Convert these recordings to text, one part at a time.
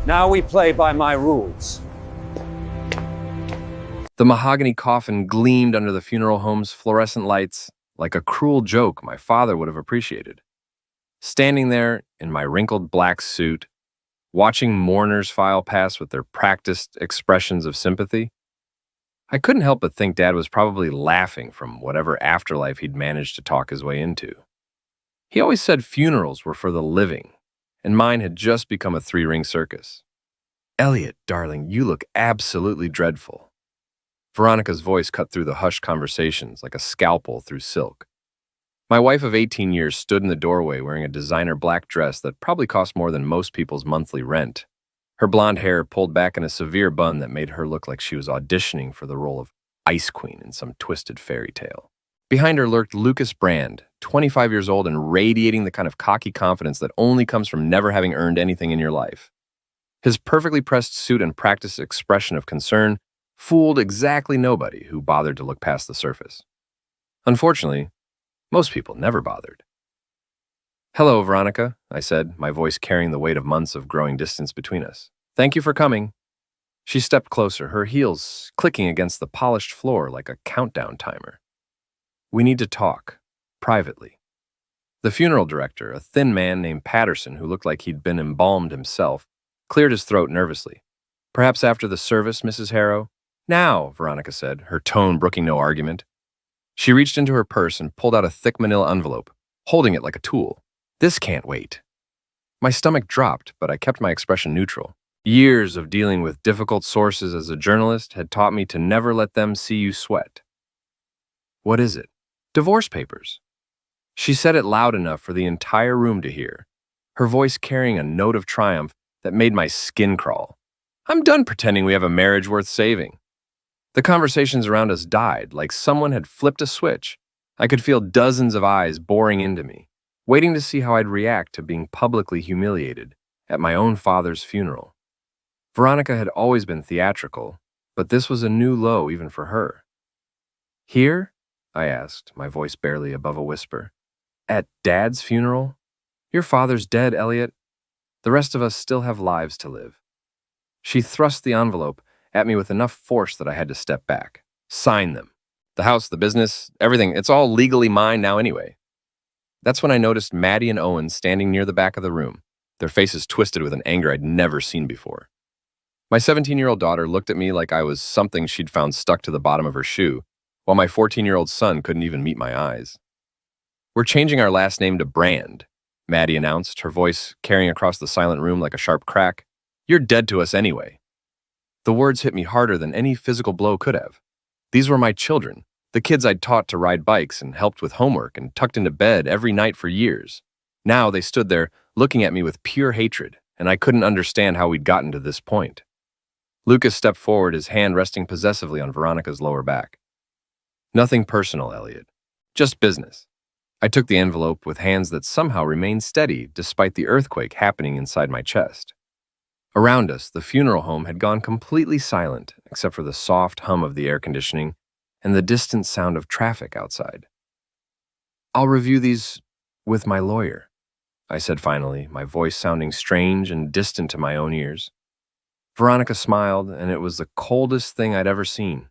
Now we play by my rules. The mahogany coffin gleamed under the funeral home's fluorescent lights like a cruel joke my father would have appreciated. Standing there in my wrinkled black suit, watching mourners file past with their practiced expressions of sympathy, I couldn't help but think Dad was probably laughing from whatever afterlife he'd managed to talk his way into. He always said funerals were for the living, and mine had just become a three-ring circus. "Elliot, darling, you look absolutely dreadful." Veronica's voice cut through the hushed conversations like a scalpel through silk. My wife of 18 years stood in the doorway wearing a designer black dress that probably cost more than most people's monthly rent. Her blonde hair pulled back in a severe bun that made her look like she was auditioning for the role of Ice Queen in some twisted fairy tale. Behind her lurked Lucas Brand, 25 years old and radiating the kind of cocky confidence that only comes from never having earned anything in your life. His perfectly pressed suit and practiced expression of concern fooled exactly nobody who bothered to look past the surface. Unfortunately, most people never bothered. "Hello, Veronica," I said, my voice carrying the weight of months of growing distance between us. "Thank you for coming." She stepped closer, her heels clicking against the polished floor like a countdown timer. "We need to talk, privately." The funeral director, a thin man named Patterson who looked like he'd been embalmed himself, cleared his throat nervously. "Perhaps after the service, Mrs. Harrow?" "Now," Veronica said, her tone brooking no argument. She reached into her purse and pulled out a thick manila envelope, holding it like a tool. "This can't wait." My stomach dropped, but I kept my expression neutral. Years of dealing with difficult sources as a journalist had taught me to never let them see you sweat. "What is it?" "Divorce papers." She said it loud enough for the entire room to hear, her voice carrying a note of triumph that made my skin crawl. I'm done pretending we have a marriage worth saving. The conversations around us died, like someone had flipped a switch. I could feel dozens of eyes boring into me, waiting to see how I'd react to being publicly humiliated at my own father's funeral. Veronica had always been theatrical, but this was a new low even for her. "Here?" I asked, my voice barely above a whisper. "At Dad's funeral? Your father's dead, Elliot. The rest of us still have lives to live." She thrust the envelope at me with enough force that I had to step back. "Sign them. The house, the business, everything, it's all legally mine now anyway." That's when I noticed Maddie and Owen standing near the back of the room, their faces twisted with an anger I'd never seen before. My 17-year-old daughter looked at me like I was something she'd found stuck to the bottom of her shoe, while my 14-year-old son couldn't even meet my eyes. "We're changing our last name to Brand," Maddie announced, her voice carrying across the silent room like a sharp crack. "You're dead to us anyway." The words hit me harder than any physical blow could have. These were my children, the kids I'd taught to ride bikes and helped with homework and tucked into bed every night for years. Now they stood there looking at me with pure hatred, and I couldn't understand how we'd gotten to this point. Lucas stepped forward, his hand resting possessively on Veronica's lower back. "Nothing personal, Elliot. Just business." I took the envelope with hands that somehow remained steady despite the earthquake happening inside my chest. Around us, the funeral home had gone completely silent, except for the soft hum of the air conditioning and the distant sound of traffic outside. "I'll review these with my lawyer," I said finally, my voice sounding strange and distant to my own ears. Veronica smiled, and it was the coldest thing I'd ever seen.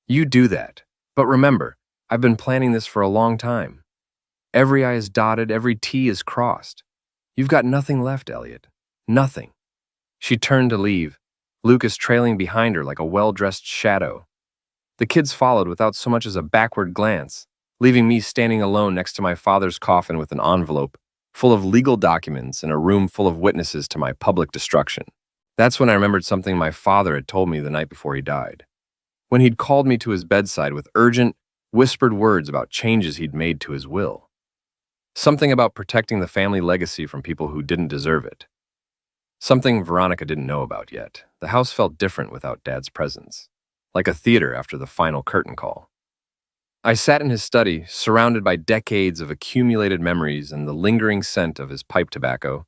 "You do that, but remember, I've been planning this for a long time. Every I is dotted, every T is crossed. You've got nothing left, Elliot. Nothing." She turned to leave, Lucas trailing behind her like a well-dressed shadow. The kids followed without so much as a backward glance, leaving me standing alone next to my father's coffin with an envelope full of legal documents and a room full of witnesses to my public destruction. That's when I remembered something my father had told me the night before he died. When he'd called me to his bedside with urgent, whispered words about changes he'd made to his will. Something about protecting the family legacy from people who didn't deserve it. Something Veronica didn't know about yet. The house felt different without Dad's presence, like a theater after the final curtain call. I sat in his study, surrounded by decades of accumulated memories and the lingering scent of his pipe tobacco,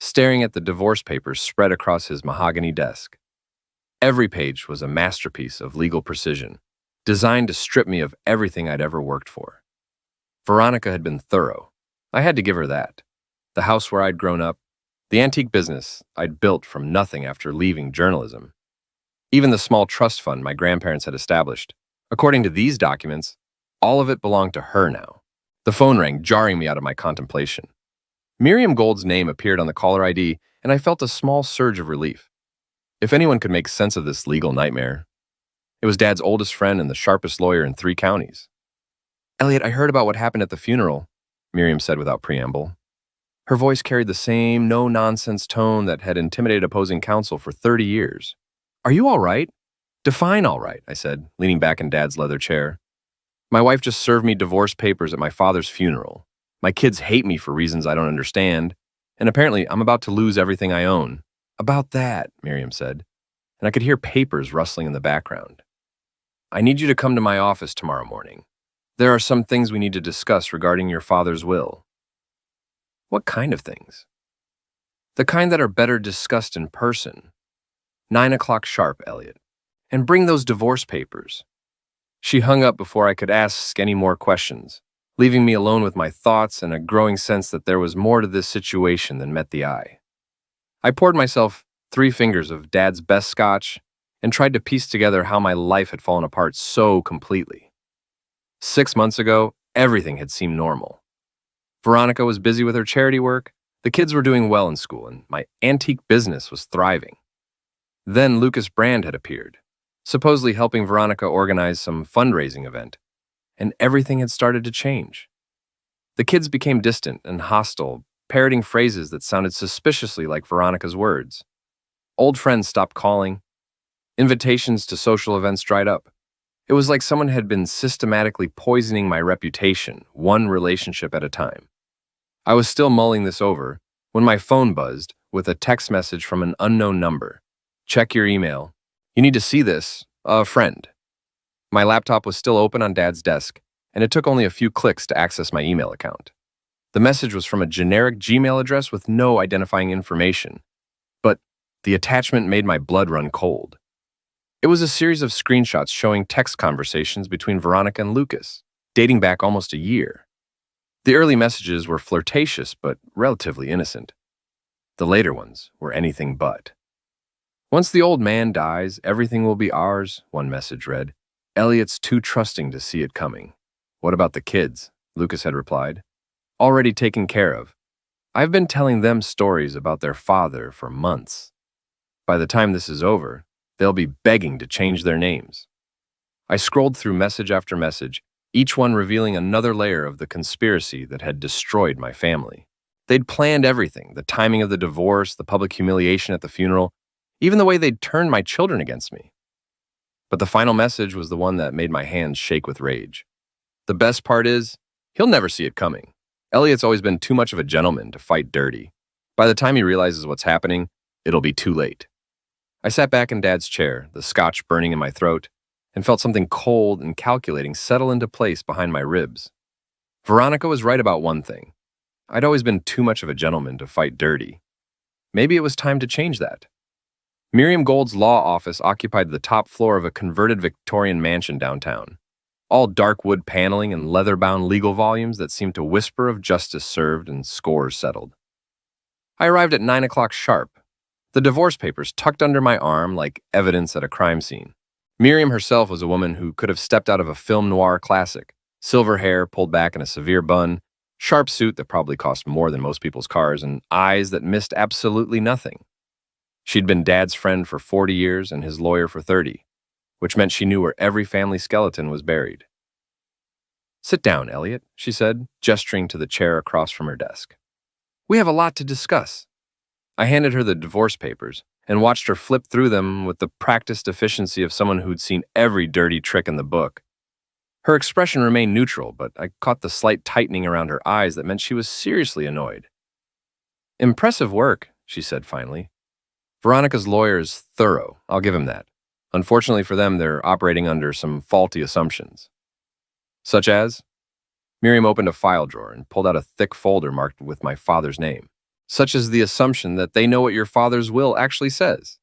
staring at the divorce papers spread across his mahogany desk. Every page was a masterpiece of legal precision, designed to strip me of everything I'd ever worked for. Veronica had been thorough. I had to give her that. The house where I'd grown up, The antique business I'd built from nothing after leaving journalism. Even the small trust fund my grandparents had established. According to these documents, all of it belonged to her now. The phone rang, jarring me out of my contemplation. Miriam Gold's name appeared on the caller ID, and I felt a small surge of relief. If anyone could make sense of this legal nightmare, it was Dad's oldest friend and the sharpest lawyer in 3 counties. "Elliot, I heard about what happened at the funeral," Miriam said without preamble. Her voice carried the same no-nonsense tone that had intimidated opposing counsel for 30 years. "Are you all right?" "Define all right," I said, leaning back in Dad's leather chair. "My wife just served me divorce papers at my father's funeral. My kids hate me for reasons I don't understand, and apparently I'm about to lose everything I own." "About that," Miriam said, and I could hear papers rustling in the background. "I need you to come to my office tomorrow morning. There are some things we need to discuss regarding your father's will." "What kind of things?" "The kind that are better discussed in person. 9 o'clock sharp, Elliot. And bring those divorce papers." She hung up before I could ask any more questions, leaving me alone with my thoughts and a growing sense that there was more to this situation than met the eye. I poured myself 3 fingers of Dad's best scotch and tried to piece together how my life had fallen apart so completely. 6 months ago, everything had seemed normal. Veronica was busy with her charity work, the kids were doing well in school, and my antique business was thriving. Then Lucas Brand had appeared, supposedly helping Veronica organize some fundraising event, and everything had started to change. The kids became distant and hostile, parroting phrases that sounded suspiciously like Veronica's words. Old friends stopped calling. Invitations to social events dried up. It was like someone had been systematically poisoning my reputation, one relationship at a time. I was still mulling this over when my phone buzzed with a text message from an unknown number. "Check your email. You need to see this. A friend." My laptop was still open on Dad's desk, and it took only a few clicks to access my email account. The message was from a generic Gmail address with no identifying information, but the attachment made my blood run cold. It was a series of screenshots showing text conversations between Veronica and Lucas, dating back almost a year. The early messages were flirtatious but relatively innocent. The later ones were anything but. "Once the old man dies, everything will be ours," one message read. "Elliot's too trusting to see it coming." "What about the kids?" Lucas had replied. "Already taken care of. I've been telling them stories about their father for months. By the time this is over, they'll be begging to change their names." I scrolled through message after message, each one revealing another layer of the conspiracy that had destroyed my family. They'd planned everything, the timing of the divorce, the public humiliation at the funeral, even the way they'd turned my children against me. But the final message was the one that made my hands shake with rage. "The best part is, he'll never see it coming. Elliot's always been too much of a gentleman to fight dirty. By the time he realizes what's happening, it'll be too late." I sat back in Dad's chair, the scotch burning in my throat, and felt something cold and calculating settle into place behind my ribs. Veronica was right about one thing. I'd always been too much of a gentleman to fight dirty. Maybe it was time to change that. Miriam Gold's law office occupied the top floor of a converted Victorian mansion downtown, all dark wood paneling and leather-bound legal volumes that seemed to whisper of justice served and scores settled. I arrived at 9 o'clock sharp, the divorce papers tucked under my arm like evidence at a crime scene. Miriam herself was a woman who could have stepped out of a film noir classic. Silver hair pulled back in a severe bun, sharp suit that probably cost more than most people's cars, and eyes that missed absolutely nothing. She'd been Dad's friend for 40 years and his lawyer for 30, which meant she knew where every family skeleton was buried. "Sit down, Elliot," she said, gesturing to the chair across from her desk. "We have a lot to discuss." I handed her the divorce papers and watched her flip through them with the practiced efficiency of someone who'd seen every dirty trick in the book. Her expression remained neutral, but I caught the slight tightening around her eyes that meant she was seriously annoyed. "Impressive work," she said finally. "Veronica's lawyer is thorough, I'll give him that. Unfortunately for them, they're operating under some faulty assumptions." "Such as?" Miriam opened a file drawer and pulled out a thick folder marked with my father's name. "Such as the assumption that they know what your father's will actually says.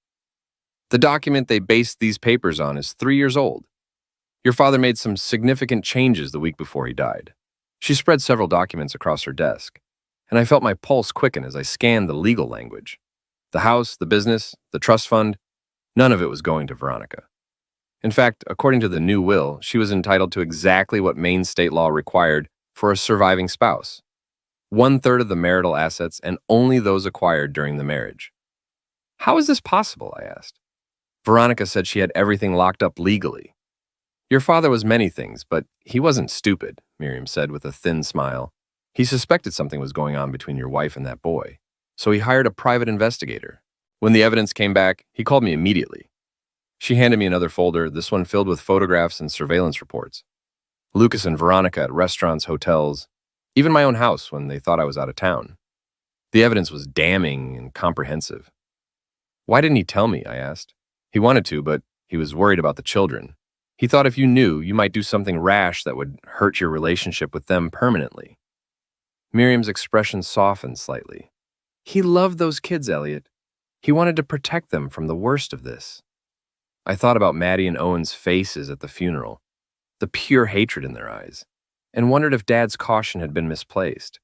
The document they based these papers on is 3 years old. Your father made some significant changes the week before he died." She spread several documents across her desk, and I felt my pulse quicken as I scanned the legal language. The house, the business, the trust fund, none of it was going to Veronica. In fact, according to the new will, she was entitled to exactly what Maine state law required for a surviving spouse: 1/3 of the marital assets and only those acquired during the marriage. How is this possible? I asked. Veronica said she had everything locked up legally. Your father was many things, but he wasn't stupid, Miriam said with a thin smile. He suspected something was going on between your wife and that boy, so he hired a private investigator. When the evidence came back, he called me immediately. She handed me another folder, this one filled with photographs and surveillance reports. Lucas and Veronica at restaurants, hotels, even my own house when they thought I was out of town. The evidence was damning and comprehensive. Why didn't he tell me? I asked. He wanted to, but he was worried about the children. He thought if you knew, you might do something rash that would hurt your relationship with them permanently. Miriam's expression softened slightly. He loved those kids, Elliot. He wanted to protect them from the worst of this. I thought about Maddie and Owen's faces at the funeral, the pure hatred in their eyes, and wondered if Dad's caution had been misplaced.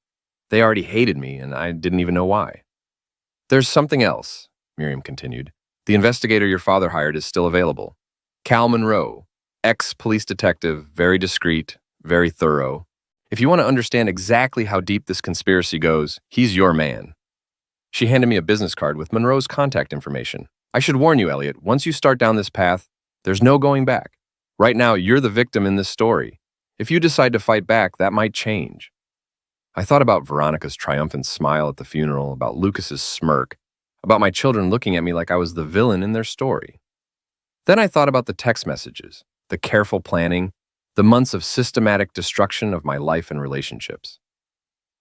They already hated me, and I didn't even know why. There's something else, Miriam continued. The investigator your father hired is still available. Cal Monroe, ex-police detective, very discreet, very thorough. If you want to understand exactly how deep this conspiracy goes, he's your man. She handed me a business card with Monroe's contact information. I should warn you, Elliot, once you start down this path, there's no going back. Right now, you're the victim in this story. If you decide to fight back, that might change. I thought about Veronica's triumphant smile at the funeral, about Lucas's smirk, about my children looking at me like I was the villain in their story. Then I thought about the text messages, the careful planning, the months of systematic destruction of my life and relationships.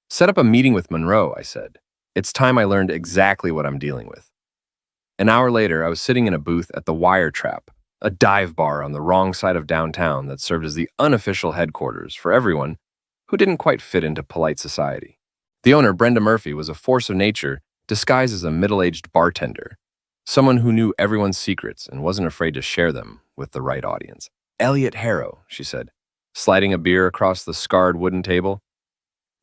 Set up a meeting with Monroe, I said. It's time I learned exactly what I'm dealing with. An hour later, I was sitting in a booth at the Wire Trap, a dive bar on the wrong side of downtown that served as the unofficial headquarters for everyone who didn't quite fit into polite society. The owner, Brenda Murphy, was a force of nature disguised as a middle-aged bartender, someone who knew everyone's secrets and wasn't afraid to share them with the right audience. Elliot Harrow, she said, sliding a beer across the scarred wooden table.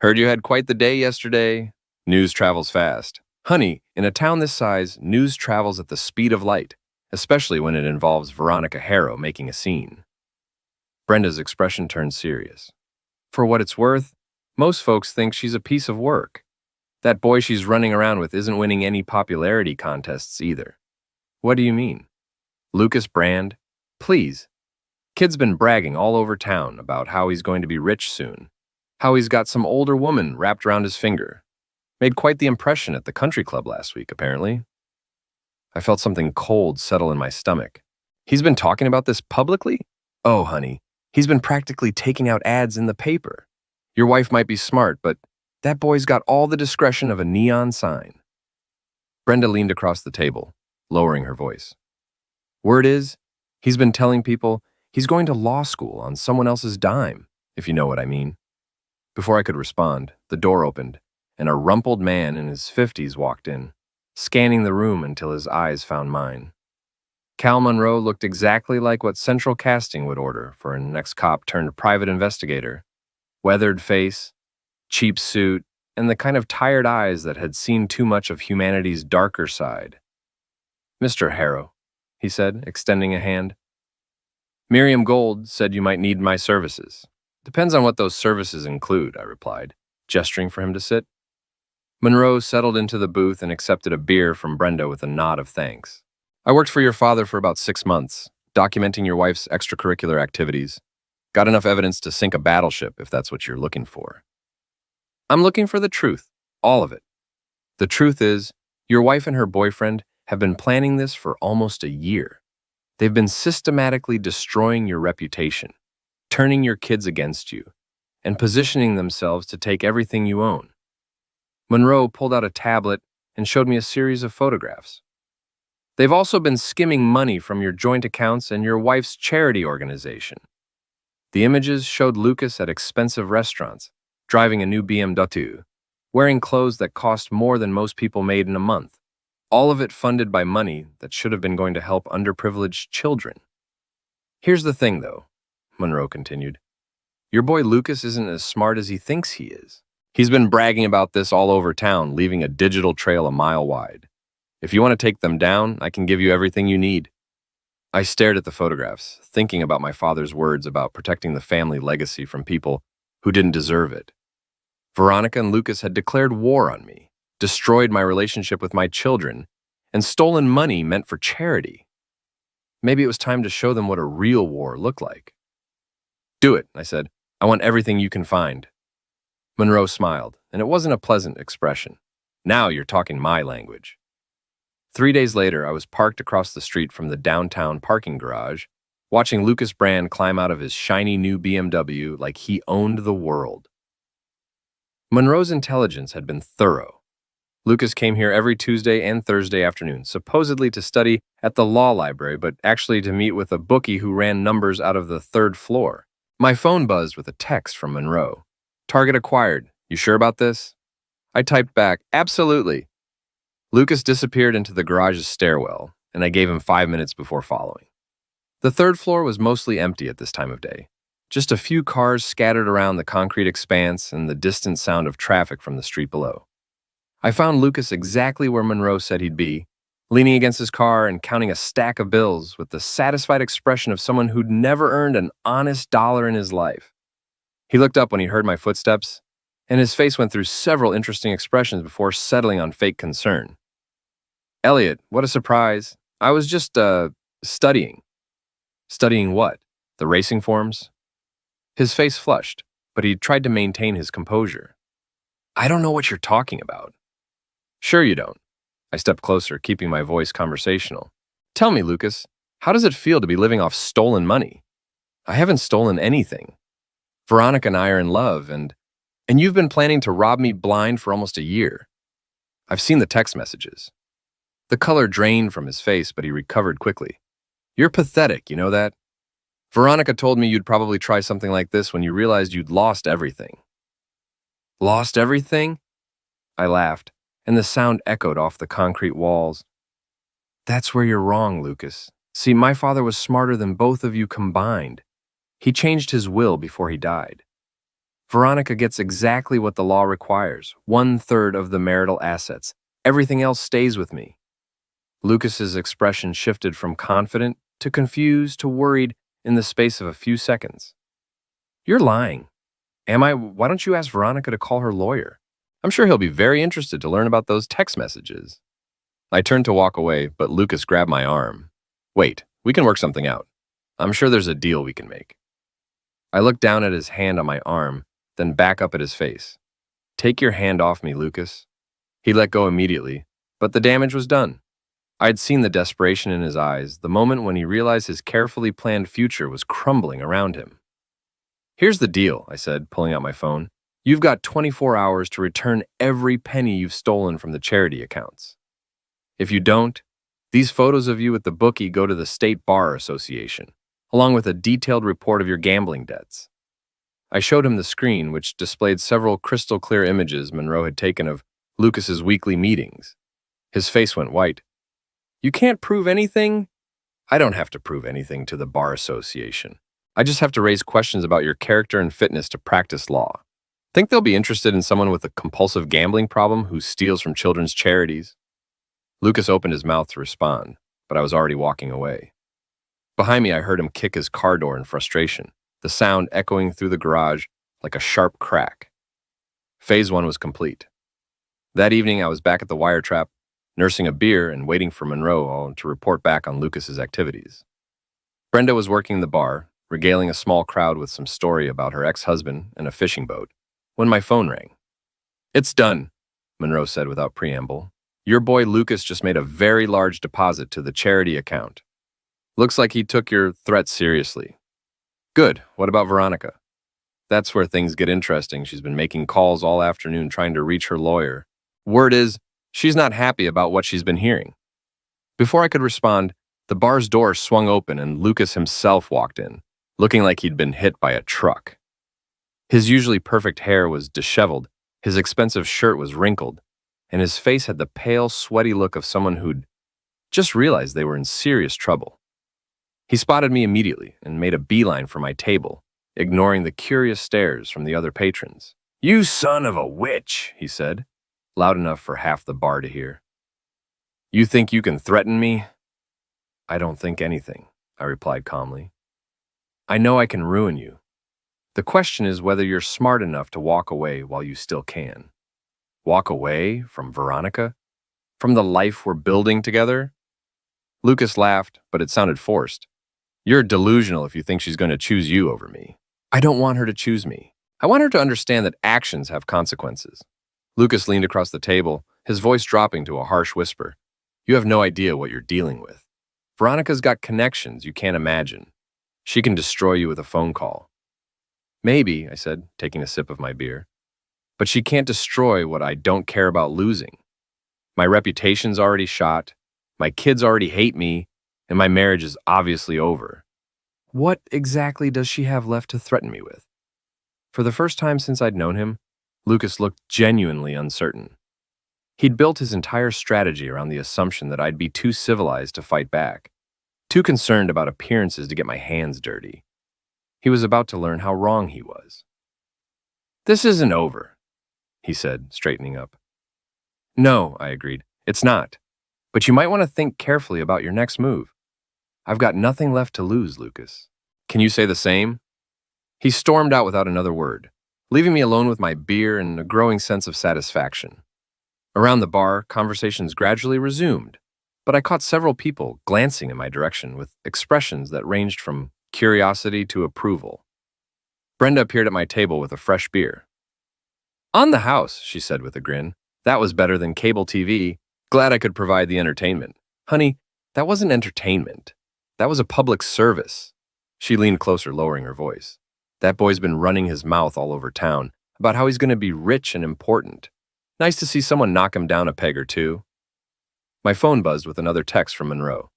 Heard you had quite the day yesterday. News travels fast. Honey, in a town this size, news travels at the speed of light, especially when it involves Veronica Harrow making a scene. Brenda's expression turned serious. For what it's worth, most folks think she's a piece of work. That boy she's running around with isn't winning any popularity contests either. What do you mean? Lucas Brand? Please. Kid's been bragging all over town about how he's going to be rich soon, how he's got some older woman wrapped around his finger. Made quite the impression at the country club last week, apparently. I felt something cold settle in my stomach. He's been talking about this publicly? Oh, honey, he's been practically taking out ads in the paper. Your wife might be smart, but that boy's got all the discretion of a neon sign. Brenda leaned across the table, lowering her voice. Word is, he's been telling people he's going to law school on someone else's dime, if you know what I mean. Before I could respond, the door opened, and a rumpled man in his 50s walked in, scanning the room until his eyes found mine. Cal Monroe looked exactly like what Central Casting would order for an ex-cop turned private investigator. Weathered face, cheap suit, and the kind of tired eyes that had seen too much of humanity's darker side. Mr. Harrow, he said, extending a hand. Miriam Gold said you might need my services. Depends on what those services include, I replied, gesturing for him to sit. Monroe settled into the booth and accepted a beer from Brenda with a nod of thanks. I worked for your father for about 6 months, documenting your wife's extracurricular activities. Got enough evidence to sink a battleship, if that's what you're looking for. I'm looking for the truth, all of it. The truth is, your wife and her boyfriend have been planning this for almost a year. They've been systematically destroying your reputation, turning your kids against you, and positioning themselves to take everything you own. Monroe pulled out a tablet and showed me a series of photographs. They've also been skimming money from your joint accounts and your wife's charity organization. The images showed Lucas at expensive restaurants, driving a new BMW, wearing clothes that cost more than most people made in a month, all of it funded by money that should have been going to help underprivileged children. Here's the thing, though, Monroe continued. Your boy Lucas isn't as smart as he thinks he is. He's been bragging about this all over town, leaving a digital trail a mile wide. If you want to take them down, I can give you everything you need. I stared at the photographs, thinking about my father's words about protecting the family legacy from people who didn't deserve it. Veronica and Lucas had declared war on me, destroyed my relationship with my children, and stolen money meant for charity. Maybe it was time to show them what a real war looked like. Do it, I said. I want everything you can find. Monroe smiled, and it wasn't a pleasant expression. Now you're talking my language. 3 days later, I was parked across the street from the downtown parking garage, watching Lucas Brand climb out of his shiny new BMW like he owned the world. Monroe's intelligence had been thorough. Lucas came here every Tuesday and Thursday afternoon, supposedly to study at the law library, but actually to meet with a bookie who ran numbers out of the 3rd floor. My phone buzzed with a text from Monroe. Target acquired. You sure about this? I typed back, absolutely. Lucas disappeared into the garage's stairwell, and I gave him 5 minutes before following. The 3rd floor was mostly empty at this time of day. Just a few cars scattered around the concrete expanse and the distant sound of traffic from the street below. I found Lucas exactly where Monroe said he'd be, leaning against his car and counting a stack of bills with the satisfied expression of someone who'd never earned an honest dollar in his life. He looked up when he heard my footsteps, and his face went through several interesting expressions before settling on fake concern. Elliot, what a surprise. I was just, studying. Studying what? The racing forms? His face flushed, but he tried to maintain his composure. I don't know what you're talking about. Sure you don't. I stepped closer, keeping my voice conversational. Tell me, Lucas, how does it feel to be living off stolen money? I haven't stolen anything. Veronica and I are in love, and you've been planning to rob me blind for almost a year. I've seen the text messages. The color drained from his face, but he recovered quickly. You're pathetic, you know that? Veronica told me you'd probably try something like this when you realized you'd lost everything. Lost everything? I laughed, and the sound echoed off the concrete walls. That's where you're wrong, Lucas. See, my father was smarter than both of you combined. He changed his will before he died. Veronica gets exactly what the law requires, 1/3 of the marital assets. Everything else stays with me. Lucas's expression shifted from confident to confused to worried in the space of a few seconds. You're lying. Am I? Why don't you ask Veronica to call her lawyer? I'm sure he'll be very interested to learn about those text messages. I turned to walk away, but Lucas grabbed my arm. Wait, we can work something out. I'm sure there's a deal we can make. I looked down at his hand on my arm, then back up at his face. Take your hand off me, Lucas. He let go immediately, but the damage was done. I'd seen the desperation in his eyes, the moment when he realized his carefully planned future was crumbling around him. Here's the deal, I said, pulling out my phone. You've got 24 hours to return every penny you've stolen from the charity accounts. If you don't, these photos of you at the bookie go to the State Bar Association, along with a detailed report of your gambling debts. I showed him the screen, which displayed several crystal-clear images Monroe had taken of Lucas's weekly meetings. His face went white. You can't prove anything? I don't have to prove anything to the Bar Association. I just have to raise questions about your character and fitness to practice law. Think they'll be interested in someone with a compulsive gambling problem who steals from children's charities? Lucas opened his mouth to respond, but I was already walking away. Behind me, I heard him kick his car door in frustration, the sound echoing through the garage like a sharp crack. Phase 1 was complete. That evening, I was back at the wire trap, nursing a beer and waiting for Monroe to report back on Lucas's activities. Brenda was working the bar, regaling a small crowd with some story about her ex-husband and a fishing boat, when my phone rang. It's done, Monroe said without preamble. Your boy Lucas just made a very large deposit to the charity account. Looks like he took your threat seriously. Good. What about Veronica? That's where things get interesting. She's been making calls all afternoon trying to reach her lawyer. Word is, she's not happy about what she's been hearing. Before I could respond, the bar's door swung open and Lucas himself walked in, looking like he'd been hit by a truck. His usually perfect hair was disheveled, his expensive shirt was wrinkled, and his face had the pale, sweaty look of someone who'd just realized they were in serious trouble. He spotted me immediately and made a beeline for my table, ignoring the curious stares from the other patrons. You son of a witch, he said, loud enough for half the bar to hear. You think you can threaten me? I don't think anything, I replied calmly. I know I can ruin you. The question is whether you're smart enough to walk away while you still can. Walk away from Veronica? From the life we're building together? Lucas laughed, but it sounded forced. You're delusional if you think she's going to choose you over me. I don't want her to choose me. I want her to understand that actions have consequences. Lucas leaned across the table, his voice dropping to a harsh whisper. You have no idea what you're dealing with. Veronica's got connections you can't imagine. She can destroy you with a phone call. Maybe, I said, taking a sip of my beer. But she can't destroy what I don't care about losing. My reputation's already shot, my kids already hate me, and my marriage is obviously over. What exactly does she have left to threaten me with? For the first time since I'd known him, Lucas looked genuinely uncertain. He'd built his entire strategy around the assumption that I'd be too civilized to fight back, too concerned about appearances to get my hands dirty. He was about to learn how wrong he was. This isn't over, he said, straightening up. No, I agreed, it's not. But you might want to think carefully about your next move. I've got nothing left to lose, Lucas. Can you say the same? He stormed out without another word, leaving me alone with my beer and a growing sense of satisfaction. Around the bar, conversations gradually resumed, but I caught several people glancing in my direction with expressions that ranged from curiosity to approval. Brenda appeared at my table with a fresh beer. On the house, she said with a grin. That was better than cable TV. Glad I could provide the entertainment. Honey, that wasn't entertainment. That was a public service. She leaned closer, lowering her voice. That boy's been running his mouth all over town about how he's going to be rich and important. Nice to see someone knock him down a peg or two. My phone buzzed with another text from Monroe.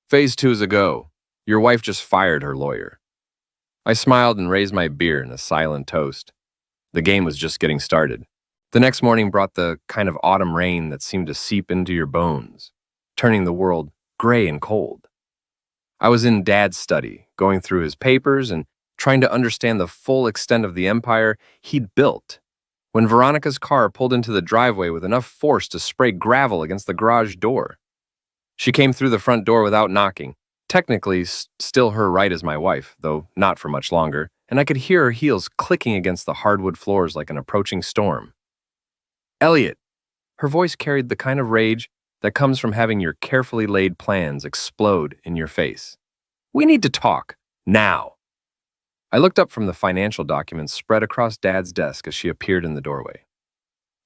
Phase 2's a go. Your wife just fired her lawyer. I smiled and raised my beer in a silent toast. The game was just getting started. The next morning brought the kind of autumn rain that seemed to seep into your bones, turning the world gray and cold. I was in Dad's study, going through his papers and trying to understand the full extent of the empire he'd built, when Veronica's car pulled into the driveway with enough force to spray gravel against the garage door. She came through the front door without knocking, technically still her right as my wife, though not for much longer, and I could hear her heels clicking against the hardwood floors like an approaching storm. Elliot! Her voice carried the kind of rage that comes from having your carefully laid plans explode in your face. We need to talk, now. I looked up from the financial documents spread across Dad's desk as she appeared in the doorway.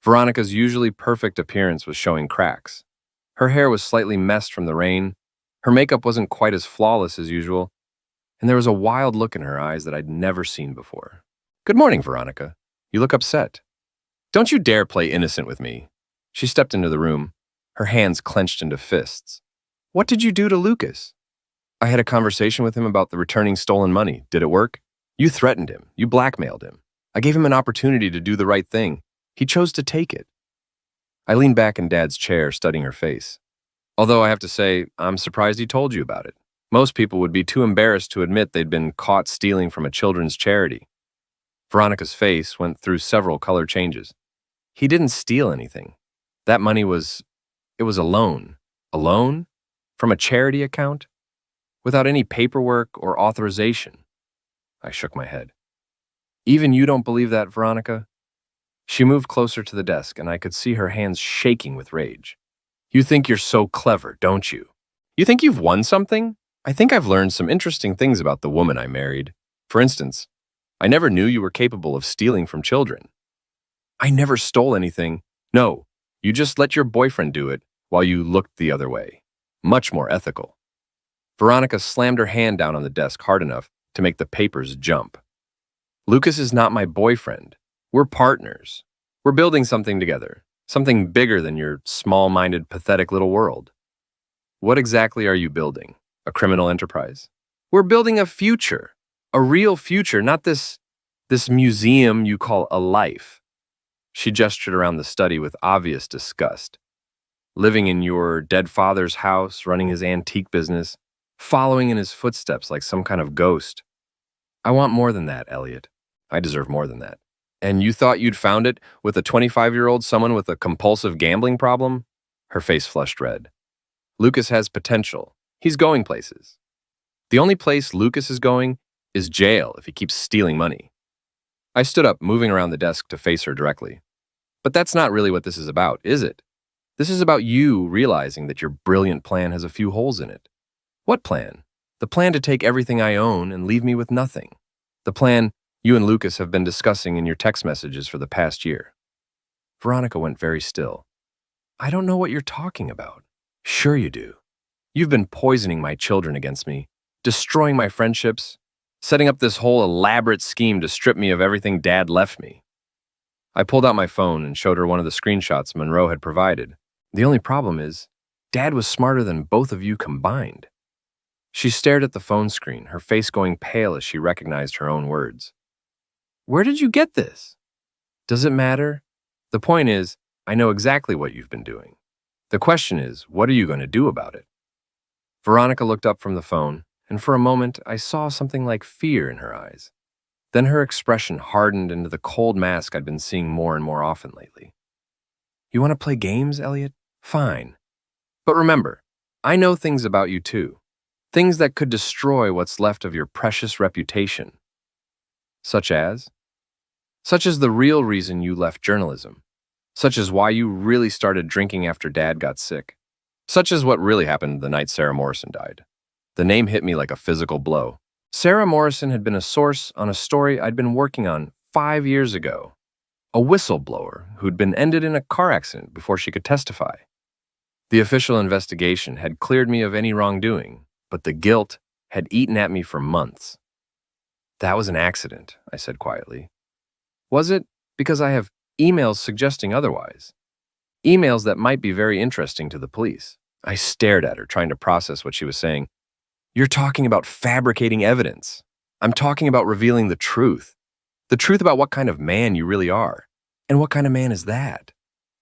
Veronica's usually perfect appearance was showing cracks. Her hair was slightly messed from the rain, her makeup wasn't quite as flawless as usual, and there was a wild look in her eyes that I'd never seen before. Good morning, Veronica. You look upset. Don't you dare play innocent with me. She stepped into the room, her hands clenched into fists. What did you do to Lucas? I had a conversation with him about the returning stolen money. Did it work? You threatened him. You blackmailed him. I gave him an opportunity to do the right thing. He chose to take it. I leaned back in Dad's chair, studying her face. Although I have to say, I'm surprised he told you about it. Most people would be too embarrassed to admit they'd been caught stealing from a children's charity. Veronica's face went through several color changes. He didn't steal anything. That money it was a loan. A loan? From a charity account? Without any paperwork or authorization. I shook my head. Even you don't believe that, Veronica? She moved closer to the desk, and I could see her hands shaking with rage. You think you're so clever, don't you? You think you've won something? I think I've learned some interesting things about the woman I married. For instance, I never knew you were capable of stealing from children. I never stole anything. No, you just let your boyfriend do it while you looked the other way. Much more ethical. Veronica slammed her hand down on the desk hard enough to make the papers jump. Lucas is not my boyfriend. We're partners. We're building something together. Something bigger than your small-minded, pathetic little world. What exactly are you building? A criminal enterprise? We're building a future. A real future, not this museum you call a life. She gestured around the study with obvious disgust. Living in your dead father's house, running his antique business, following in his footsteps like some kind of ghost. I want more than that, Elliot. I deserve more than that. And you thought you'd found it with a 25-year-old someone with a compulsive gambling problem? Her face flushed red. Lucas has potential. He's going places. The only place Lucas is going is jail if he keeps stealing money. I stood up, moving around the desk to face her directly. But that's not really what this is about, is it? This is about you realizing that your brilliant plan has a few holes in it. What plan? The plan to take everything I own and leave me with nothing. The plan you and Lucas have been discussing in your text messages for the past year. Veronica went very still. I don't know what you're talking about. Sure you do. You've been poisoning my children against me, destroying my friendships, setting up this whole elaborate scheme to strip me of everything Dad left me. I pulled out my phone and showed her one of the screenshots Monroe had provided. The only problem is, Dad was smarter than both of you combined. She stared at the phone screen, her face going pale as she recognized her own words. Where did you get this? Does it matter? The point is, I know exactly what you've been doing. The question is, what are you going to do about it? Veronica looked up from the phone, and for a moment I saw something like fear in her eyes. Then her expression hardened into the cold mask I'd been seeing more and more often lately. You want to play games, Elliot? Fine. But remember, I know things about you too. Things that could destroy what's left of your precious reputation. Such as? Such as the real reason you left journalism. Such as why you really started drinking after Dad got sick. Such as what really happened the night Sarah Morrison died. The name hit me like a physical blow. Sarah Morrison had been a source on a story I'd been working on 5 years ago. A whistleblower who'd been ended in a car accident before she could testify. The official investigation had cleared me of any wrongdoing, but the guilt had eaten at me for months. That was an accident, I said quietly. Was it? Because I have emails suggesting otherwise. Emails that might be very interesting to the police. I stared at her, trying to process what she was saying. You're talking about fabricating evidence. I'm talking about revealing the truth. The truth about what kind of man you really are. And what kind of man is that?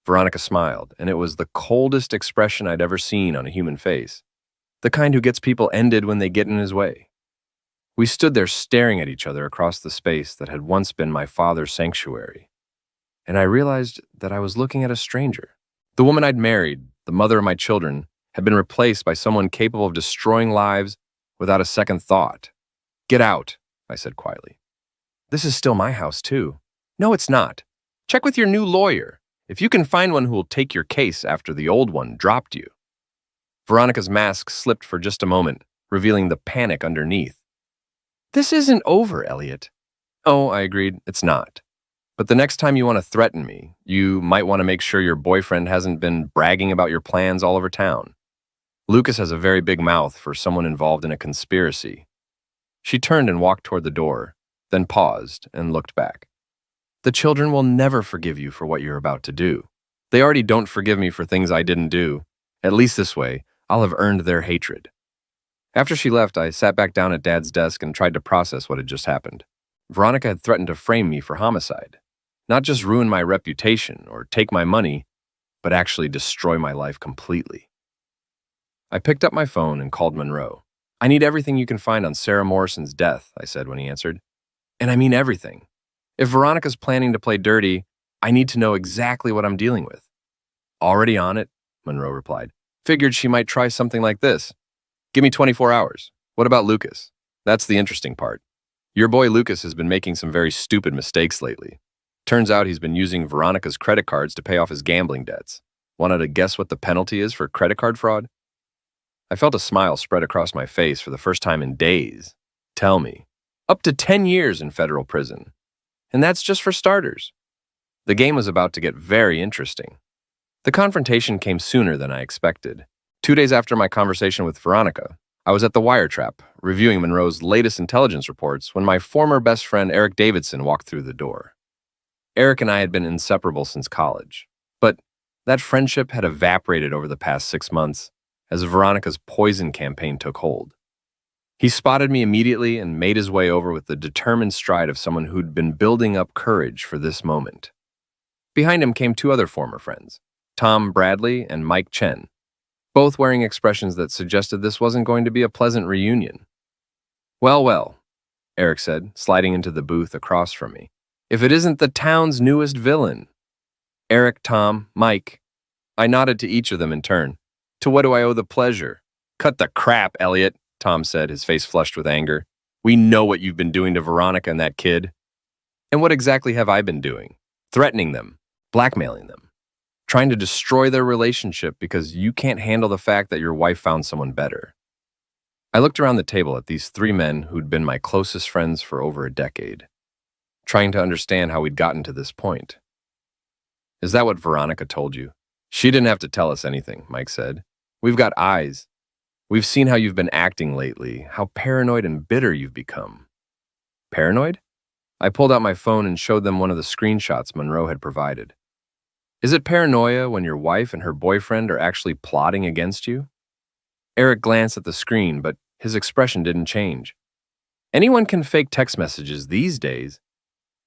Veronica smiled, and it was the coldest expression I'd ever seen on a human face. The kind who gets people ended when they get in his way. We stood there staring at each other across the space that had once been my father's sanctuary. And I realized that I was looking at a stranger. The woman I'd married, the mother of my children, had been replaced by someone capable of destroying lives without a second thought. Get out, I said quietly. This is still my house, too. No, it's not. Check with your new lawyer, if you can find one who will take your case after the old one dropped you. Veronica's mask slipped for just a moment, revealing the panic underneath. This isn't over, Elliot. Oh, I agreed, it's not. But the next time you want to threaten me, you might want to make sure your boyfriend hasn't been bragging about your plans all over town. Lucas has a very big mouth for someone involved in a conspiracy. She turned and walked toward the door, then paused and looked back. The children will never forgive you for what you're about to do. They already don't forgive me for things I didn't do. At least this way, I'll have earned their hatred. After she left, I sat back down at Dad's desk and tried to process what had just happened. Veronica had threatened to frame me for homicide. Not just ruin my reputation or take my money, but actually destroy my life completely. I picked up my phone and called Monroe. I need everything you can find on Sarah Morrison's death, I said when he answered. And I mean everything. If Veronica's planning to play dirty, I need to know exactly what I'm dealing with. Already on it, Monroe replied. Figured she might try something like this. Give me 24 hours. What about Lucas? That's the interesting part. Your boy Lucas has been making some very stupid mistakes lately. Turns out he's been using Veronica's credit cards to pay off his gambling debts. Wanted to guess what the penalty is for credit card fraud? I felt a smile spread across my face for the first time in days. Tell me. Up to 10 years in federal prison. And that's just for starters. The game was about to get very interesting. The confrontation came sooner than I expected. 2 days after my conversation with Veronica, I was at the Wiretrap, reviewing Monroe's latest intelligence reports when my former best friend Eric Davidson walked through the door. Eric and I had been inseparable since college, but that friendship had evaporated over the past 6 months as Veronica's poison campaign took hold. He spotted me immediately and made his way over with the determined stride of someone who'd been building up courage for this moment. Behind him came 2 other former friends, Tom Bradley and Mike Chen, both wearing expressions that suggested this wasn't going to be a pleasant reunion. Well, Eric said, sliding into the booth across from me. If it isn't the town's newest villain. Eric, Tom, Mike. I nodded to each of them in turn. To what do I owe the pleasure? Cut the crap, Elliot, Tom said, his face flushed with anger. We know what you've been doing to Veronica and that kid. And what exactly have I been doing? Threatening them, blackmailing them, trying to destroy their relationship because you can't handle the fact that your wife found someone better. I looked around the table at these three men who'd been my closest friends for over a decade, trying to understand how we'd gotten to this point. Is that what Veronica told you? She didn't have to tell us anything, Mike said. We've got eyes. We've seen how you've been acting lately, how paranoid and bitter you've become. Paranoid? I pulled out my phone and showed them one of the screenshots Monroe had provided. Is it paranoia when your wife and her boyfriend are actually plotting against you? Eric glanced at the screen, but his expression didn't change. Anyone can fake text messages these days.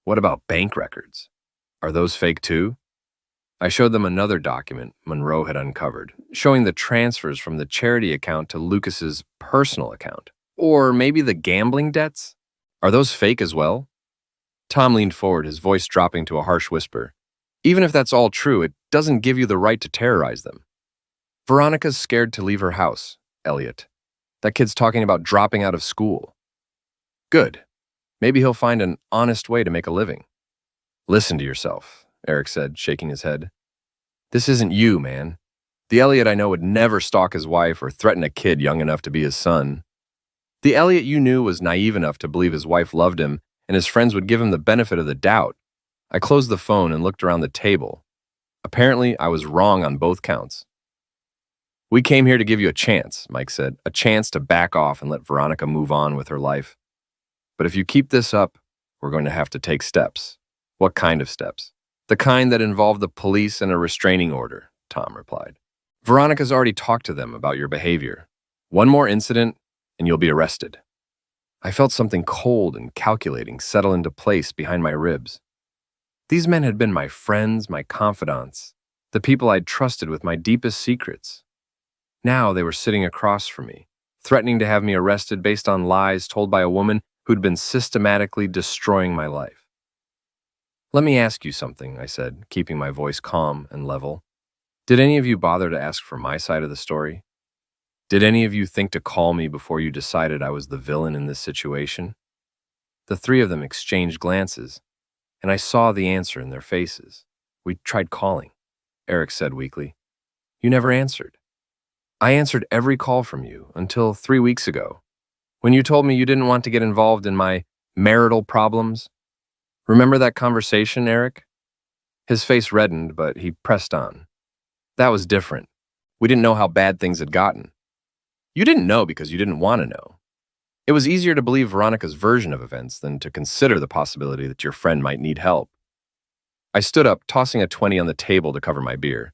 What about bank records? Are those fake too? I showed them another document Monroe had uncovered, showing the transfers from the charity account to Lucas's personal account. Or maybe the gambling debts? Are those fake as well? Tom leaned forward, his voice dropping to a harsh whisper. Even if that's all true, it doesn't give you the right to terrorize them. Veronica's scared to leave her house, Elliot. That kid's talking about dropping out of school. Good. Maybe he'll find an honest way to make a living. Listen to yourself, Eric said, shaking his head. This isn't you, man. The Elliot I know would never stalk his wife or threaten a kid young enough to be his son. The Elliot you knew was naive enough to believe his wife loved him and his friends would give him the benefit of the doubt. I closed the phone and looked around the table. Apparently, I was wrong on both counts. We came here to give you a chance, Mike said, a chance to back off and let Veronica move on with her life. But if you keep this up, we're going to have to take steps. What kind of steps? The kind that involve the police and a restraining order, Tom replied. Veronica's already talked to them about your behavior. One more incident, and you'll be arrested. I felt something cold and calculating settle into place behind my ribs. These men had been my friends, my confidants, the people I'd trusted with my deepest secrets. Now they were sitting across from me, threatening to have me arrested based on lies told by a woman who'd been systematically destroying my life. Let me ask you something, I said, keeping my voice calm and level. Did any of you bother to ask for my side of the story? Did any of you think to call me before you decided I was the villain in this situation? The three of them exchanged glances, and I saw the answer in their faces. We tried calling, Eric said weakly. You never answered. I answered every call from you until 3 weeks ago, when you told me you didn't want to get involved in my marital problems. Remember that conversation, Eric? His face reddened, but he pressed on. That was different. We didn't know how bad things had gotten. You didn't know because you didn't want to know. It was easier to believe Veronica's version of events than to consider the possibility that your friend might need help. I stood up, tossing a 20 on the table to cover my beer.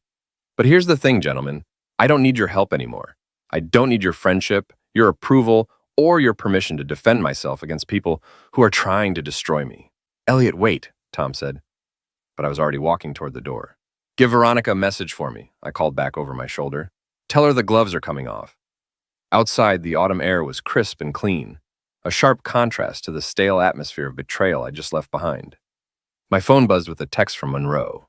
But here's the thing, gentlemen. I don't need your help anymore. I don't need your friendship, your approval, or your permission to defend myself against people who are trying to destroy me. Elliot, wait, Tom said. But I was already walking toward the door. Give Veronica a message for me, I called back over my shoulder. Tell her the gloves are coming off. Outside, the autumn air was crisp and clean, a sharp contrast to the stale atmosphere of betrayal I just left behind. My phone buzzed with a text from Monroe.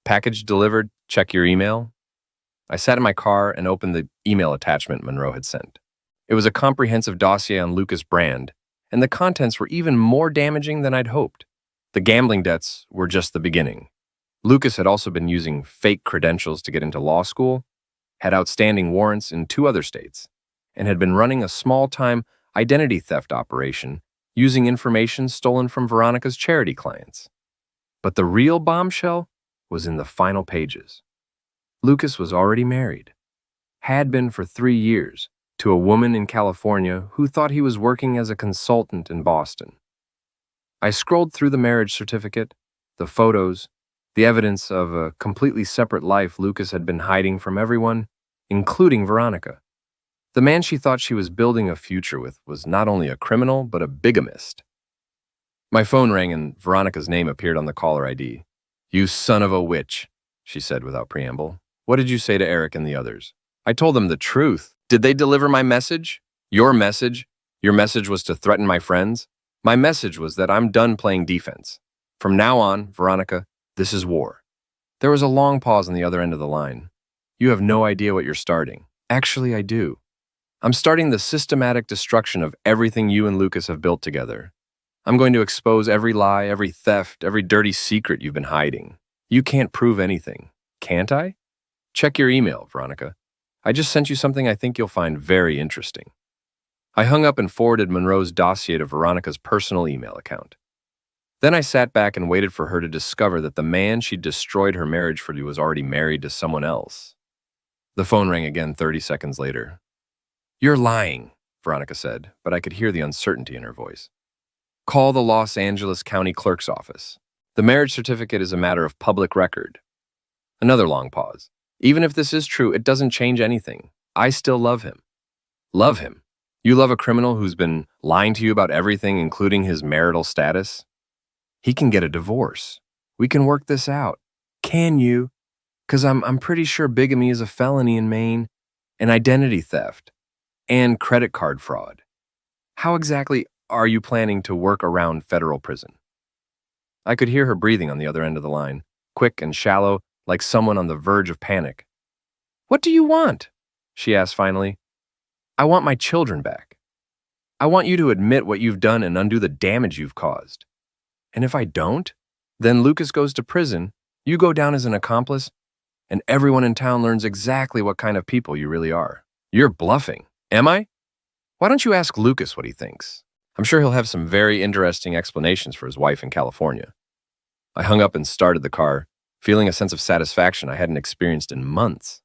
Package delivered, check your email. I sat in my car and opened the email attachment Monroe had sent. It was a comprehensive dossier on Lucas Brand, and the contents were even more damaging than I'd hoped. The gambling debts were just the beginning. Lucas had also been using fake credentials to get into law school, had outstanding warrants in 2 other states, and had been running a small-time identity theft operation using information stolen from Veronica's charity clients. But the real bombshell was in the final pages. Lucas was already married, had been for 3 years, to a woman in California who thought he was working as a consultant in Boston. I scrolled through the marriage certificate, the photos, the evidence of a completely separate life Lucas had been hiding from everyone, including Veronica. The man she thought she was building a future with was not only a criminal, but a bigamist. My phone rang and Veronica's name appeared on the caller ID. You son of a witch, she said without preamble. What did you say to Eric and the others? I told them the truth. Did they deliver my message? Your message? Your message was to threaten my friends? My message was that I'm done playing defense. From now on, Veronica, this is war. There was a long pause on the other end of the line. You have no idea what you're starting. Actually, I do. I'm starting the systematic destruction of everything you and Lucas have built together. I'm going to expose every lie, every theft, every dirty secret you've been hiding. You can't prove anything, can't I? Check your email, Veronica. I just sent you something I think you'll find very interesting. I hung up and forwarded Monroe's dossier to Veronica's personal email account. Then I sat back and waited for her to discover that the man she'd destroyed her marriage for was already married to someone else. The phone rang again 30 seconds later. You're lying, Veronica said, but I could hear the uncertainty in her voice. Call the Los Angeles County Clerk's office. The marriage certificate is a matter of public record. Another long pause. Even if this is true, it doesn't change anything. I still love him. Love him? You love a criminal who's been lying to you about everything, including his marital status? He can get a divorce. We can work this out. Can you? Because I'm pretty sure bigamy is a felony in Maine, and identity theft, and credit card fraud. How exactly are you planning to work around federal prison? I could hear her breathing on the other end of the line, quick and shallow, like someone on the verge of panic. What do you want? She asked finally. I want my children back. I want you to admit what you've done and undo the damage you've caused. And if I don't, then Lucas goes to prison, you go down as an accomplice, and everyone in town learns exactly what kind of people you really are. You're bluffing, am I? Why don't you ask Lucas what he thinks? I'm sure he'll have some very interesting explanations for his wife in California. I hung up and started the car, feeling a sense of satisfaction I hadn't experienced in months.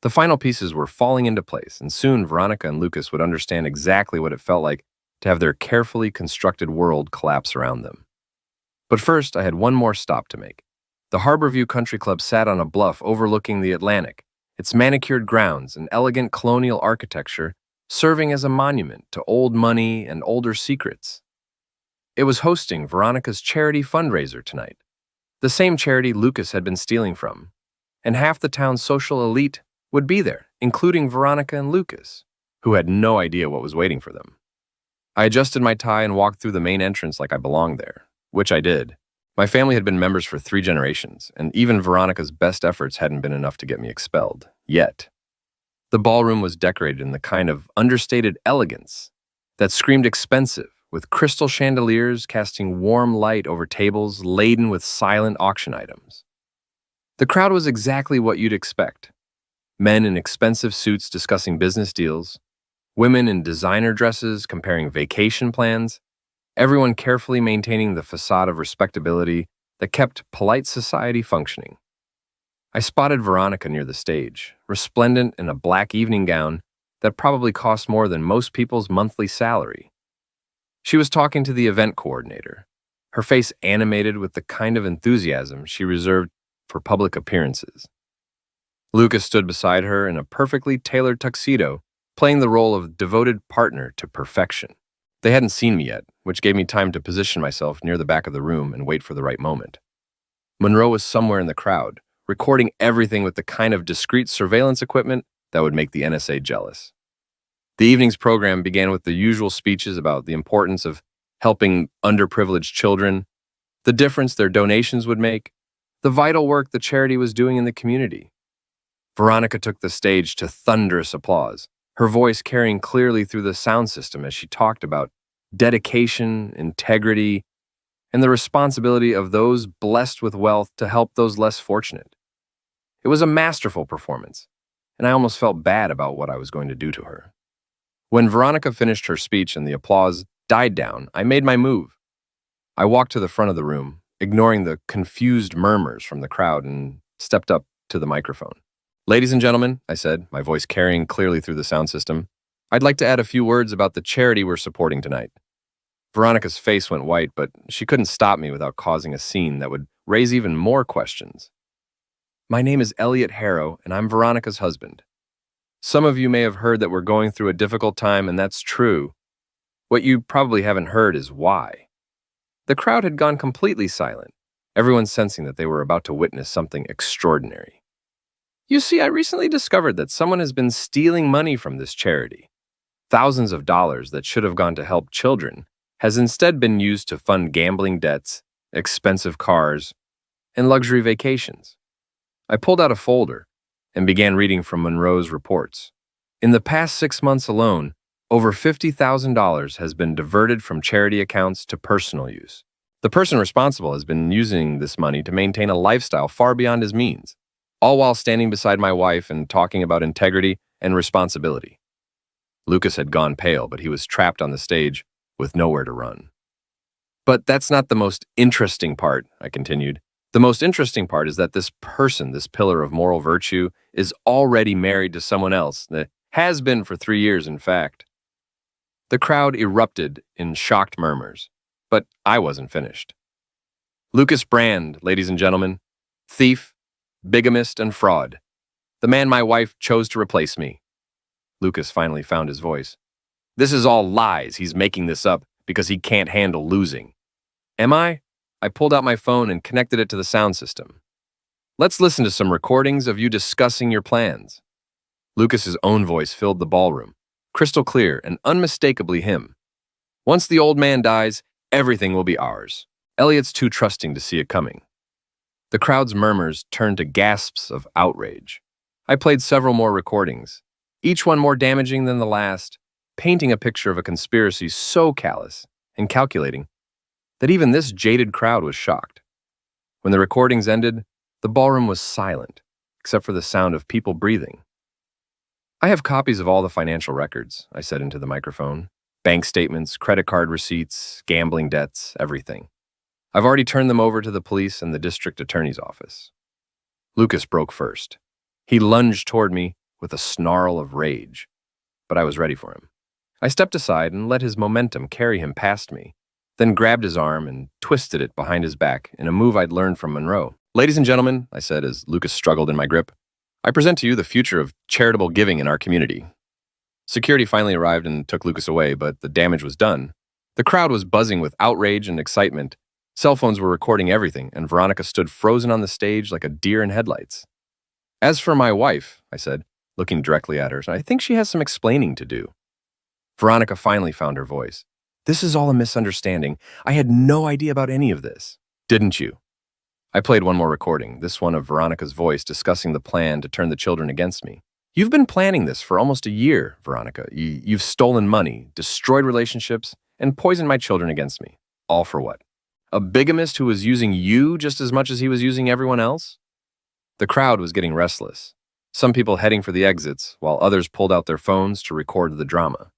The final pieces were falling into place, and soon Veronica and Lucas would understand exactly what it felt like to have their carefully constructed world collapse around them. But first, I had one more stop to make. The Harborview Country Club sat on a bluff overlooking the Atlantic, its manicured grounds and elegant colonial architecture serving as a monument to old money and older secrets. It was hosting Veronica's charity fundraiser tonight, the same charity Lucas had been stealing from, and half the town's social elite would be there, including Veronica and Lucas, who had no idea what was waiting for them. I adjusted my tie and walked through the main entrance like I belonged there, which I did. My family had been members for 3 generations, and even Veronica's best efforts hadn't been enough to get me expelled, yet. The ballroom was decorated in the kind of understated elegance that screamed expensive, with crystal chandeliers casting warm light over tables laden with silent auction items. The crowd was exactly what you'd expect. Men in expensive suits discussing business deals, women in designer dresses comparing vacation plans, everyone carefully maintaining the facade of respectability that kept polite society functioning. I spotted Veronica near the stage, resplendent in a black evening gown that probably cost more than most people's monthly salary. She was talking to the event coordinator, her face animated with the kind of enthusiasm she reserved for public appearances. Lucas stood beside her in a perfectly tailored tuxedo, playing the role of devoted partner to perfection. They hadn't seen me yet, which gave me time to position myself near the back of the room and wait for the right moment. Monroe was somewhere in the crowd, recording everything with the kind of discreet surveillance equipment that would make the NSA jealous. The evening's program began with the usual speeches about the importance of helping underprivileged children, the difference their donations would make, the vital work the charity was doing in the community. Veronica took the stage to thunderous applause, her voice carrying clearly through the sound system as she talked about dedication, integrity, and the responsibility of those blessed with wealth to help those less fortunate. It was a masterful performance, and I almost felt bad about what I was going to do to her. When Veronica finished her speech and the applause died down, I made my move. I walked to the front of the room, ignoring the confused murmurs from the crowd, and stepped up to the microphone. Ladies and gentlemen, I said, my voice carrying clearly through the sound system, I'd like to add a few words about the charity we're supporting tonight. Veronica's face went white, but she couldn't stop me without causing a scene that would raise even more questions. My name is Elliot Harrow, and I'm Veronica's husband. Some of you may have heard that we're going through a difficult time, and that's true. What you probably haven't heard is why. The crowd had gone completely silent, everyone sensing that they were about to witness something extraordinary. You see, I recently discovered that someone has been stealing money from this charity. Thousands of dollars that should have gone to help children has instead been used to fund gambling debts, expensive cars, and luxury vacations. I pulled out a folder and began reading from Monroe's reports. In the past 6 months alone, over $50,000 has been diverted from charity accounts to personal use. The person responsible has been using this money to maintain a lifestyle far beyond his means, all while standing beside my wife and talking about integrity and responsibility. Lucas had gone pale, but he was trapped on the stage with nowhere to run. But that's not the most interesting part, I continued. The most interesting part is that this person, this pillar of moral virtue, is already married to someone else, that has been for 3 years, in fact. The crowd erupted in shocked murmurs, but I wasn't finished. Lucas Brand, ladies and gentlemen, thief, bigamist, and fraud. The man my wife chose to replace me. Lucas finally found his voice. This is all lies. He's making this up because he can't handle losing. Am I? I pulled out my phone and connected it to the sound system. Let's listen to some recordings of you discussing your plans. Lucas's own voice filled the ballroom, crystal clear and unmistakably him. Once the old man dies, everything will be ours. Elliot's too trusting to see it coming. The crowd's murmurs turned to gasps of outrage. I played several more recordings, each one more damaging than the last, painting a picture of a conspiracy so callous and calculating that even this jaded crowd was shocked. When the recordings ended, the ballroom was silent, except for the sound of people breathing. I have copies of all the financial records, I said into the microphone. Bank statements, credit card receipts, gambling debts, everything. I've already turned them over to the police and the district attorney's office. Lucas broke first. He lunged toward me with a snarl of rage, but I was ready for him. I stepped aside and let his momentum carry him past me, then grabbed his arm and twisted it behind his back in a move I'd learned from Monroe. Ladies and gentlemen, I said as Lucas struggled in my grip, I present to you the future of charitable giving in our community. Security finally arrived and took Lucas away, but the damage was done. The crowd was buzzing with outrage and excitement. Cell phones were recording everything, and Veronica stood frozen on the stage like a deer in headlights. As for my wife, I said, looking directly at her, I think she has some explaining to do. Veronica finally found her voice. This is all a misunderstanding. I had no idea about any of this. Didn't you? I played one more recording, this one of Veronica's voice discussing the plan to turn the children against me. You've been planning this for almost a year, Veronica. You've stolen money, destroyed relationships, and poisoned my children against me. All for what? A bigamist who was using you just as much as he was using everyone else? The crowd was getting restless, some people heading for the exits, while others pulled out their phones to record the drama.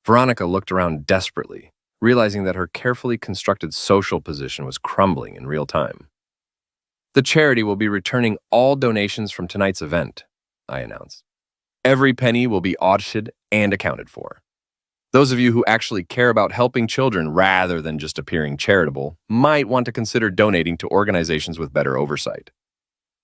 Veronica looked around desperately, realizing that her carefully constructed social position was crumbling in real time. The charity will be returning all donations from tonight's event, I announced. Every penny will be audited and accounted for. Those of you who actually care about helping children rather than just appearing charitable might want to consider donating to organizations with better oversight.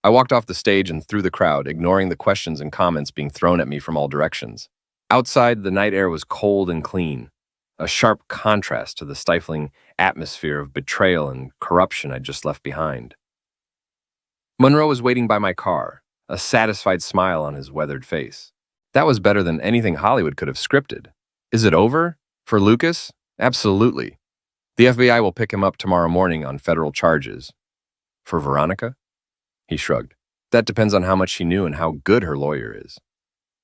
I walked off the stage and through the crowd, ignoring the questions and comments being thrown at me from all directions. Outside, the night air was cold and clean, a sharp contrast to the stifling atmosphere of betrayal and corruption I'd just left behind. Monroe was waiting by my car, a satisfied smile on his weathered face. That was better than anything Hollywood could have scripted. Is it over? For Lucas? Absolutely. The FBI will pick him up tomorrow morning on federal charges. For Veronica? He shrugged. That depends on how much she knew and how good her lawyer is.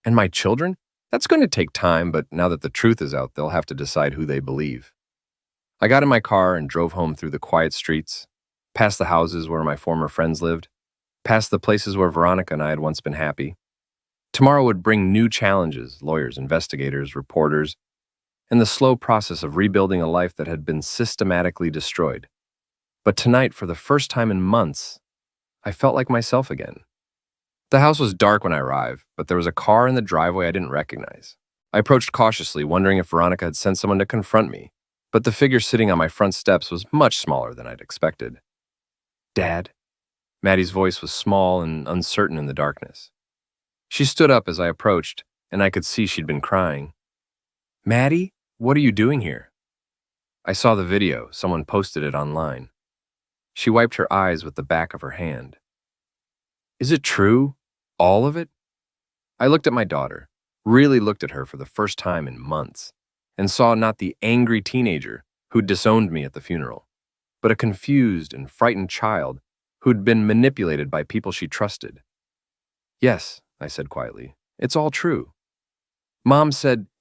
And my children? That's going to take time, but now that the truth is out, they'll have to decide who they believe. I got in my car and drove home through the quiet streets, past the houses where my former friends lived, past the places where Veronica and I had once been happy. Tomorrow would bring new challenges, lawyers, investigators, reporters, and the slow process of rebuilding a life that had been systematically destroyed. But tonight, for the first time in months, I felt like myself again. The house was dark when I arrived, but there was a car in the driveway I didn't recognize. I approached cautiously, wondering if Veronica had sent someone to confront me, but the figure sitting on my front steps was much smaller than I'd expected. Dad? Maddie's voice was small and uncertain in the darkness. She stood up as I approached, and I could see she'd been crying. Maddie, what are you doing here? I saw the video. Someone posted it online. She wiped her eyes with the back of her hand. Is it true? All of it? I looked at my daughter, really looked at her for the first time in months, and saw not the angry teenager who'd disowned me at the funeral, but a confused and frightened child who'd been manipulated by people she trusted. Yes, I said quietly, it's all true.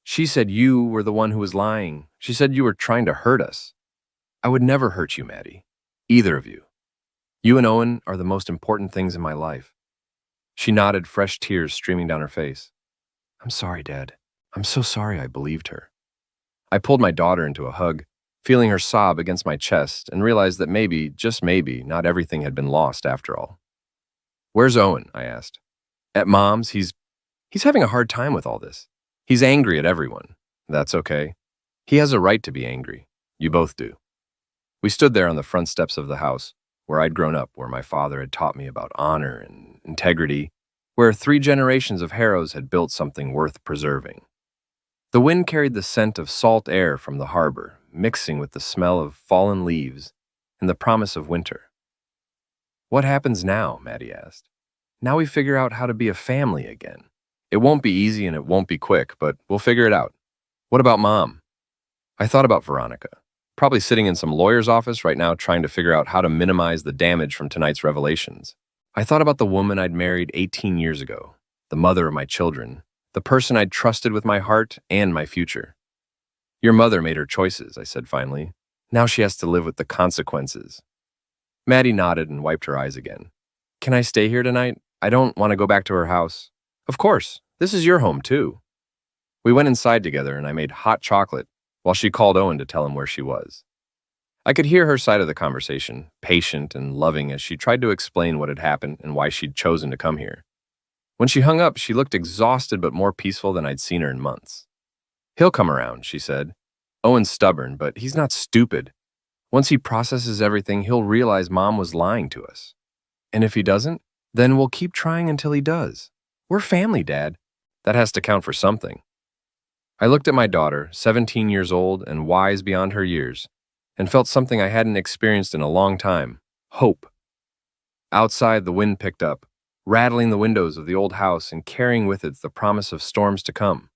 She said you were the one who was lying. She said you were trying to hurt us. I would never hurt you, Maddie. Either of you. You and Owen are the most important things in my life. She nodded, fresh tears streaming down her face. I'm sorry, Dad. I'm so sorry I believed her. I pulled my daughter into a hug, feeling her sob against my chest, and realized that maybe, just maybe, not everything had been lost after all. Where's Owen? I asked. At Mom's. He's having a hard time with all this. He's angry at everyone. That's okay. He has a right to be angry. You both do. We stood there on the front steps of the house, where I'd grown up, where my father had taught me about honor and integrity, where 3 generations of Harrows had built something worth preserving. The wind carried the scent of salt air from the harbor, mixing with the smell of fallen leaves and the promise of winter. What happens now? Maddie asked. Now we figure out how to be a family again. It won't be easy and it won't be quick, but we'll figure it out. What about Mom? I thought about Veronica, probably sitting in some lawyer's office right now trying to figure out how to minimize the damage from tonight's revelations. I thought about the woman I'd married 18 years ago, the mother of my children, the person I'd trusted with my heart and my future. Your mother made her choices, I said finally. Now she has to live with the consequences. Maddie nodded and wiped her eyes again. Can I stay here tonight? I don't want to go back to her house. Of course, this is your home too. We went inside together and I made hot chocolate while she called Owen to tell him where she was. I could hear her side of the conversation, patient and loving as she tried to explain what had happened and why she'd chosen to come here. When she hung up, she looked exhausted but more peaceful than I'd seen her in months. He'll come around, she said. Owen's stubborn, but he's not stupid. Once he processes everything, he'll realize Mom was lying to us. And if he doesn't, then we'll keep trying until he does. We're family, Dad. That has to count for something. I looked at my daughter, 17 years old and wise beyond her years, and felt something I hadn't experienced in a long time: hope. Outside, the wind picked up, rattling the windows of the old house and carrying with it the promise of storms to come.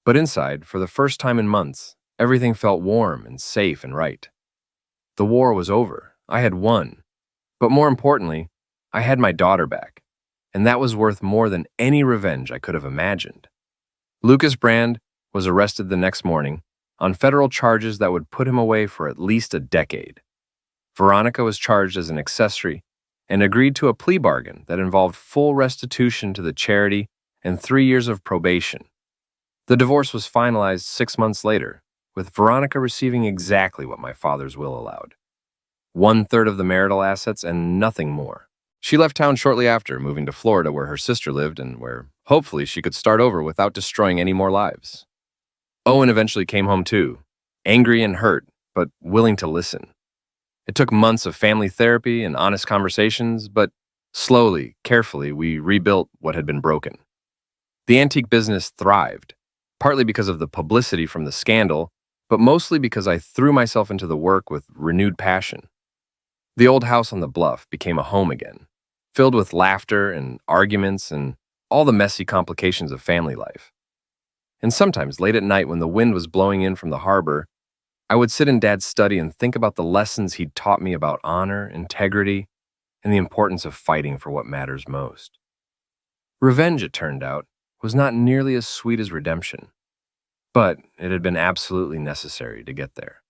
But inside, for the first time in months, everything felt warm and safe and right. The war was over. I had won. But more importantly, I had my daughter back, and that was worth more than any revenge I could have imagined. Lucas Brand was arrested the next morning on federal charges that would put him away for at least a decade. Veronica was charged as an accessory and agreed to a plea bargain that involved full restitution to the charity and 3 years of probation. The divorce was finalized 6 months later, with Veronica receiving exactly what my father's will allowed: 1/3 of the marital assets and nothing more. She left town shortly after, moving to Florida where her sister lived and where, hopefully, she could start over without destroying any more lives. Owen eventually came home too, angry and hurt, but willing to listen. It took months of family therapy and honest conversations, but slowly, carefully, we rebuilt what had been broken. The antique business thrived, partly because of the publicity from the scandal, but mostly because I threw myself into the work with renewed passion. The old house on the bluff became a home again, filled with laughter and arguments and all the messy complications of family life. And sometimes, late at night when the wind was blowing in from the harbor, I would sit in Dad's study and think about the lessons he'd taught me about honor, integrity, and the importance of fighting for what matters most. Revenge, it turned out, was not nearly as sweet as redemption, but it had been absolutely necessary to get there.